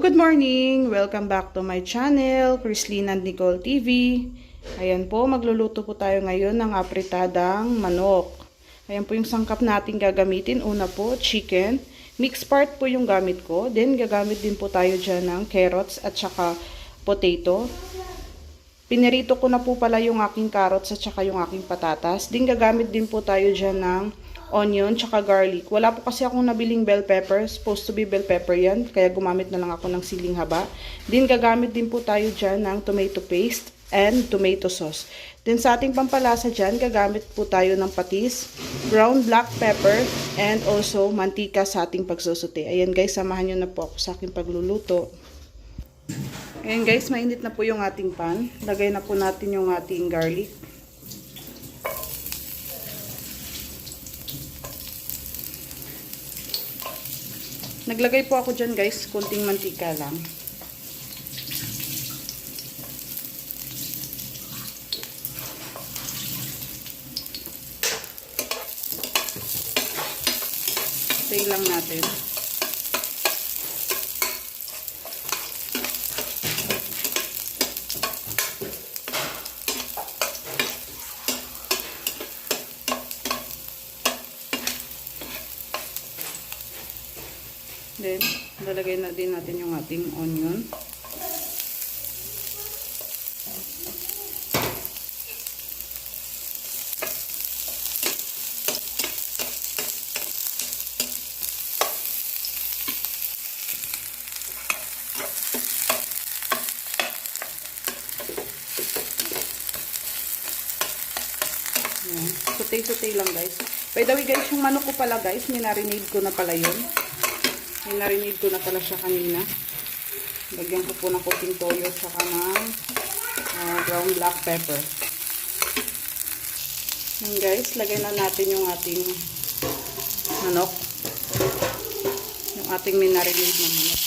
Good morning! Welcome back to my channel, Chrislyn and Nicole TV. Ayan po, magluluto po tayo ngayon ng apritadang manok. Ayan po yung sangkap natin gagamitin. Una po, chicken. Mixed part po yung gamit ko. Then, gagamit din po tayo dyan ng carrots at saka potato. Pinirito ko na po pala yung aking carrots at saka yung aking patatas. Then, gagamit din po tayo dyan ng onion, tsaka garlic. Wala po kasi akong nabiling bell pepper. Supposed to be bell pepper yan. Kaya gumamit na lang ako ng siling haba. Then, gagamit din po tayo dyan ng tomato paste and tomato sauce. Then, sa ating pampalasa dyan, gagamit po tayo ng patis, ground black pepper, and also mantika sa ating pagsusute. Ayan guys, samahan nyo na po ako sa aking pagluluto. Ayan guys, mainit na po yung ating pan. Lagay na po natin yung ating garlic. Naglagay po ako dyan guys, kunting mantika lang. Tayo lang natin. Then, lalagay na din natin yung ating onion. Sutay-sutay lang guys. By the way guys, yung manok ko pala guys, minarinade ko na pala yun. Minarinade ko na pala siya kanina. Lagyan ko po ng kunting toyo saka ng ground black pepper. Yan guys, lagay na natin yung ating manok. Yung ating minarinade na manok.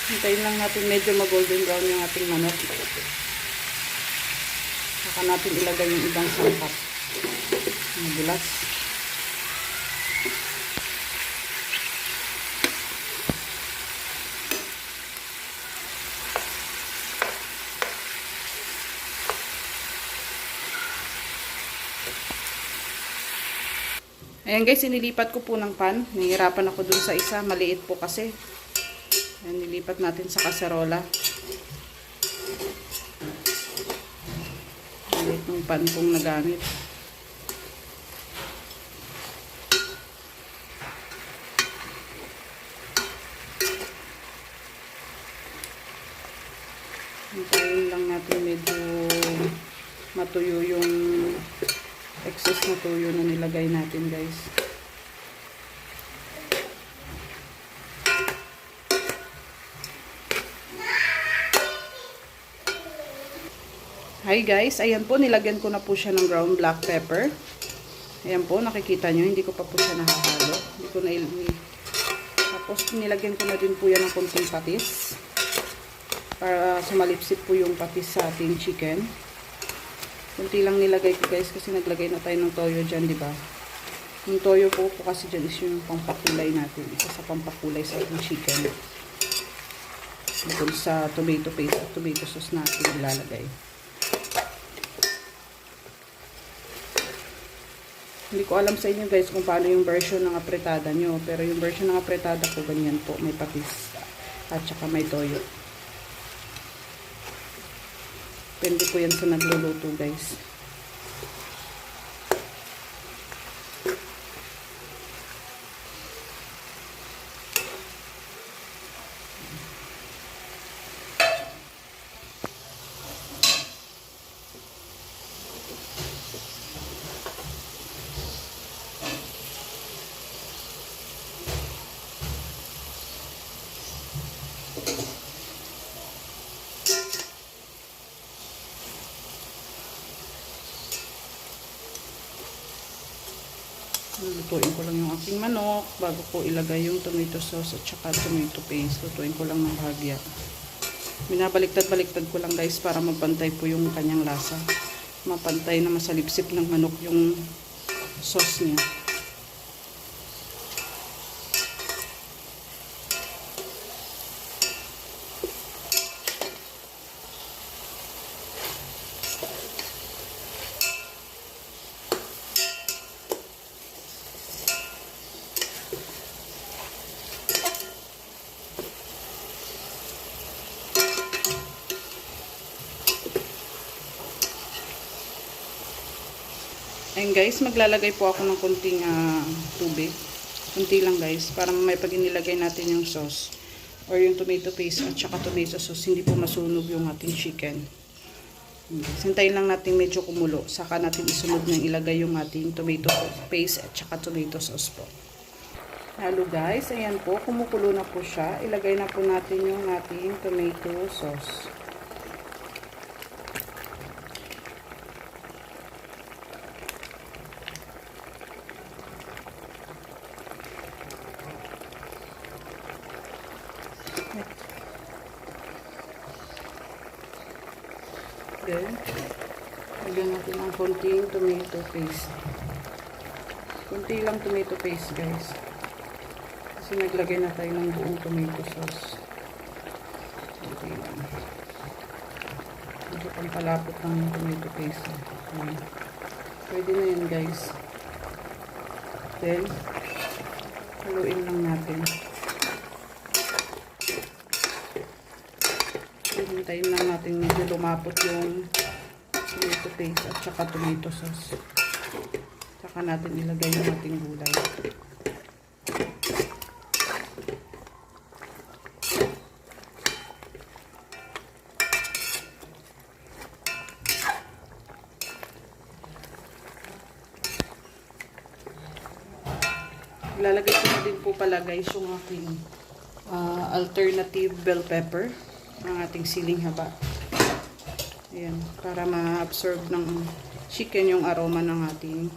Hintayin lang natin medyo mag-golden brown yung ating manok. Saka natin ilagay yung ibang sangkap. Magulas. Ayan guys, inilipat ko po ng pan. Nahihirapan ako dun sa isa. Maliit po kasi. Ayan, nilipat natin sa kaserola. Maliit ng pan pong nagamit. Hintayin lang natin medyo matuyo yung excess na tuyo na nilagay natin guys. Hi guys, ayan po, nilagyan ko na po siya ng ground black pepper. Ayan po, nakikita nyo, hindi ko pa po siya nakahalo. Hindi ko na Tapos nilagyan ko na din po yan ng konting patis. Para sumalipsip po yung patis sa ating chicken. Kunti lang nilagay ko guys kasi naglagay na tayo ng toyo dyan, di ba? Yung toyo po kasi dyan is yung pampakulay natin. Isa sa pampakulay sa ating chicken. Dito sa tomato paste at tomato sauce natin ilalagay. Hindi ko alam sa inyo guys kung paano yung version ng apretada nyo. Pero yung version ng apretada ko ganyan po. May patis at saka may toyo. Depende po yan sa nagluluto guys. Lutuin ko lang yung aking manok bago ko ilagay yung tomato sauce at saka tomato paste. Lutuin ko lang ng bahagya. Binabaliktad-baliktad ko lang guys para mapantay po yung kanyang lasa. Mapantay na masalipsip ng manok yung sauce niya. Ayun guys, maglalagay po ako ng konting tubig. Kunti lang guys, para may pag inilagay natin yung sauce or yung tomato paste at saka tomato sauce, hindi po masunog yung ating chicken. Sintayin lang natin medyo kumulo, saka natin isunod ng ilagay yung ating tomato paste at saka tomato sauce po. Halo guys, ayan po, kumukulo na po siya. Ilagay na po natin yung ating tomato sauce. Then, lagyan natin ng konting tomato paste. Konti lang tomato paste guys. Kasi naglagay na tayo ng buong tomato sauce. Konti lang. Medyo pampalapot lang yung tomato paste. Pwede na yun guys. Then, haluin lang natin. Hintayin lang natin medyo lumapot yung tomato paste at saka tomato sauce. Saka natin ilagay yung ating gulay. Ilalagay ko na din po pala guys yung ating alternative bell pepper. Ang ating siling haba. Ayan, para ma-absorb ng chicken yung aroma ng ating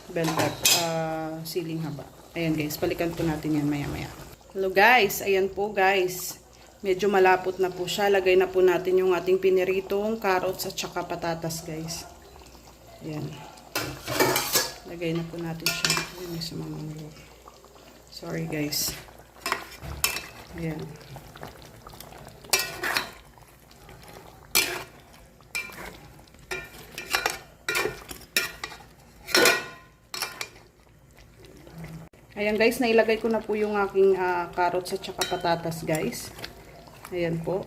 bell pepper, siling haba. Ayan guys, balikan po natin yan maya-maya. Hello guys, ayan po guys. Medyo malapot na po siya. Lagay na po natin yung ating piniritong carrots at saka patatas guys. Ayan. Lagay na po natin siya. Ayan, may sumamang. Sorry guys. Ayan. Ayan guys, nailagay ko na po yung aking carrots at saka patatas guys. Ayan po.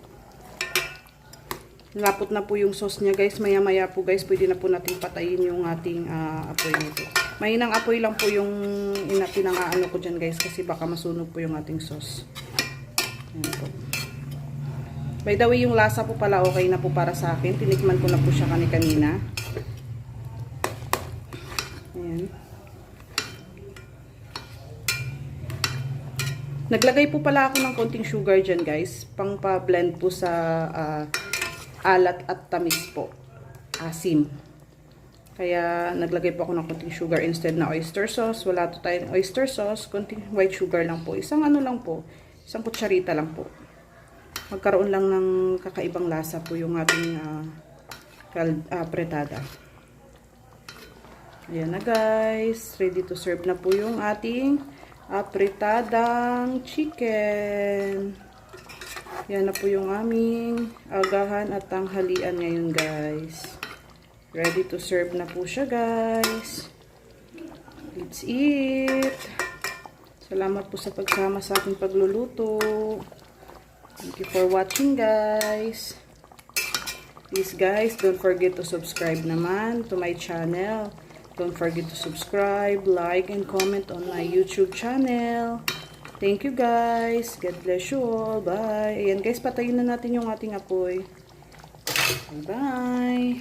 Lapot na po yung sauce niya guys. Maya maya po guys, pwede na po natin patayin yung ating apoy nito. Mahinang apoy lang po yung pinangaano ko dyan guys, kasi baka masunog po yung ating sauce. Ayan po. By the way, yung lasa po pala okay na po para sa akin. Tinikman ko na po siya kanina. Ayan. Naglagay po pala ako ng konting sugar dyan guys. Pang pa-blend po sa alat at tamis po. Asim. Kaya naglagay po ako ng konting sugar instead na oyster sauce. Wala to tayong oyster sauce. Konting white sugar lang po. Isang ano lang po. Isang kutsarita lang po. Magkaroon lang ng kakaibang lasa po yung ating pretada. Ayan na guys. Ready to serve na po yung ating apritadang chicken. Yan na po yung aming agahan at tanghalian ngayon guys. Ready to serve na po siya guys. Let's eat. Salamat po sa pagsama sa aking pagluluto. Thank you for watching guys. Please guys, don't forget to subscribe naman to my channel. Don't forget to subscribe, like, and comment on my YouTube channel. Thank you guys. God bless you all. Bye. Ayan guys, patayin na natin yung ating apoy. Bye.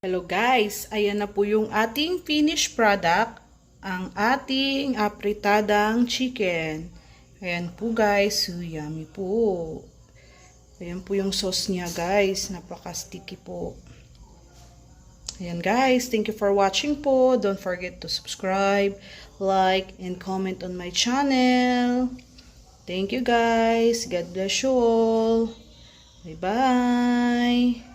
Hello guys. Ayan na po yung ating finished product. Ang ating apritadang chicken. Ayan po guys. So, yummy po. Ayan po yung sauce niya guys. Napaka-sticky po. Ayan guys, thank you for watching po. Don't forget to subscribe, like, and comment on my channel. Thank you guys. God bless you all. Bye-bye.